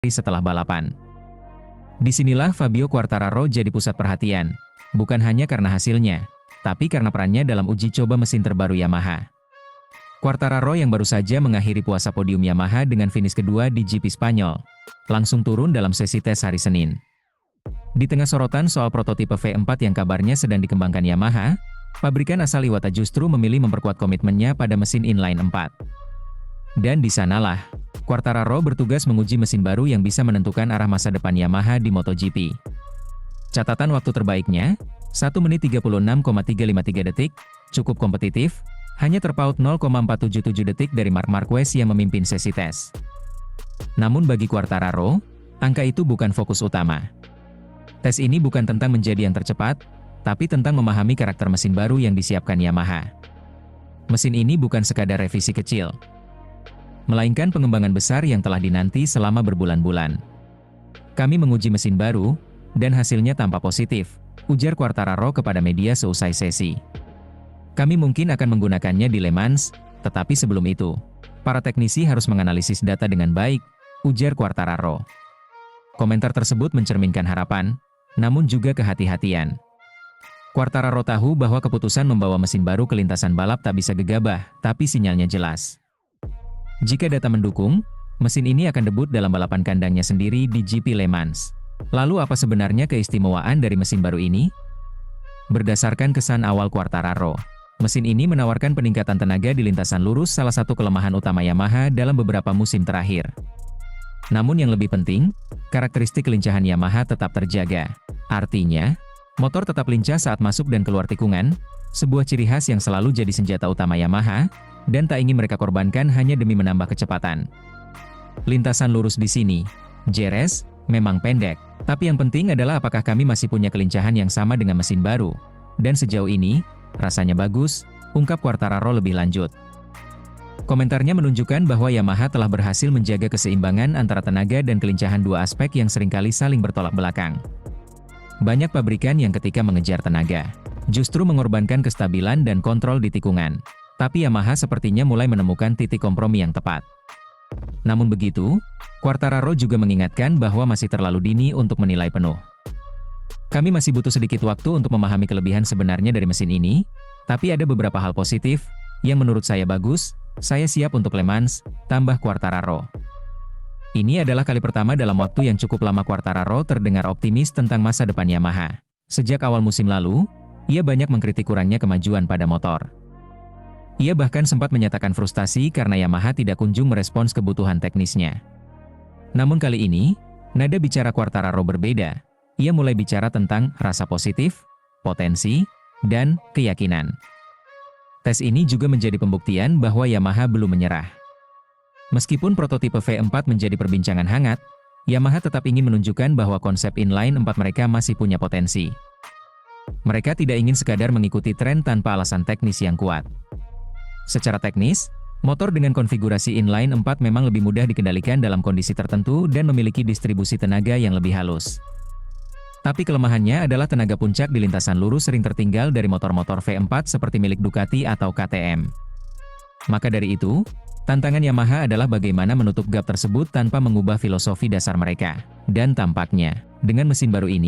setelah balapan. Disinilah Fabio Quartararo jadi pusat perhatian, bukan hanya karena hasilnya, tapi karena perannya dalam uji coba mesin terbaru Yamaha. Quartararo yang baru saja mengakhiri puasa podium Yamaha dengan finish kedua di GP Spanyol, langsung turun dalam sesi tes hari Senin. Di tengah sorotan soal prototipe V4 yang kabarnya sedang dikembangkan Yamaha, pabrikan asal Iwata justru memilih memperkuat komitmennya pada mesin inline 4. Dan di sanalah, Quartararo bertugas menguji mesin baru yang bisa menentukan arah masa depan Yamaha di MotoGP. Catatan waktu terbaiknya, 1 menit 36,353 detik, cukup kompetitif, hanya terpaut 0,477 detik dari Marc Marquez yang memimpin sesi tes. Namun bagi Quartararo, angka itu bukan fokus utama. Tes ini bukan tentang menjadi yang tercepat, tapi tentang memahami karakter mesin baru yang disiapkan Yamaha. Mesin ini bukan sekadar revisi kecil, melainkan pengembangan besar yang telah dinanti selama berbulan-bulan. Kami menguji mesin baru, dan hasilnya tampak positif, ujar Quartararo kepada media seusai sesi. Kami mungkin akan menggunakannya di Le Mans, tetapi sebelum itu, para teknisi harus menganalisis data dengan baik, ujar Quartararo. Komentar tersebut mencerminkan harapan, namun juga kehati-hatian. Quartararo tahu bahwa keputusan membawa mesin baru ke lintasan balap tak bisa gegabah, tapi sinyalnya jelas. Jika data mendukung, mesin ini akan debut dalam balapan kandangnya sendiri di GP Le Mans. Lalu apa sebenarnya keistimewaan dari mesin baru ini? Berdasarkan kesan awal Quartararo, mesin ini menawarkan peningkatan tenaga di lintasan lurus, salah satu kelemahan utama Yamaha dalam beberapa musim terakhir. Namun yang lebih penting, karakteristik kelincahan Yamaha tetap terjaga. Artinya, motor tetap lincah saat masuk dan keluar tikungan, sebuah ciri khas yang selalu jadi senjata utama Yamaha, dan tak ingin mereka korbankan hanya demi menambah kecepatan. Lintasan lurus di sini, Jerez, memang pendek, tapi yang penting adalah apakah kami masih punya kelincahan yang sama dengan mesin baru. Dan sejauh ini, rasanya bagus, ungkap Quartararo lebih lanjut. Komentarnya menunjukkan bahwa Yamaha telah berhasil menjaga keseimbangan antara tenaga dan kelincahan, dua aspek yang seringkali saling bertolak belakang. Banyak pabrikan yang ketika mengejar tenaga, justru mengorbankan kestabilan dan kontrol di tikungan. Tapi Yamaha sepertinya mulai menemukan titik kompromi yang tepat. Namun begitu, Quartararo juga mengingatkan bahwa masih terlalu dini untuk menilai penuh. Kami masih butuh sedikit waktu untuk memahami kelebihan sebenarnya dari mesin ini, tapi ada beberapa hal positif, yang menurut saya bagus, saya siap untuk Le Mans, tambah Quartararo. Ini adalah kali pertama dalam waktu yang cukup lama Quartararo terdengar optimis tentang masa depan Yamaha. Sejak awal musim lalu, ia banyak mengkritik kurangnya kemajuan pada motor. Ia bahkan sempat menyatakan frustasi karena Yamaha tidak kunjung merespons kebutuhan teknisnya. Namun kali ini, nada bicara Quartararo berbeda. Ia mulai bicara tentang rasa positif, potensi, dan keyakinan. Tes ini juga menjadi pembuktian bahwa Yamaha belum menyerah. Meskipun prototipe V4 menjadi perbincangan hangat, Yamaha tetap ingin menunjukkan bahwa konsep inline 4 mereka masih punya potensi. Mereka tidak ingin sekadar mengikuti tren tanpa alasan teknis yang kuat. Secara teknis, motor dengan konfigurasi inline 4 memang lebih mudah dikendalikan dalam kondisi tertentu dan memiliki distribusi tenaga yang lebih halus. Tapi kelemahannya adalah tenaga puncak di lintasan lurus sering tertinggal dari motor-motor V4 seperti milik Ducati atau KTM. Maka dari itu, tantangan Yamaha adalah bagaimana menutup gap tersebut tanpa mengubah filosofi dasar mereka. Dan tampaknya, dengan mesin baru ini,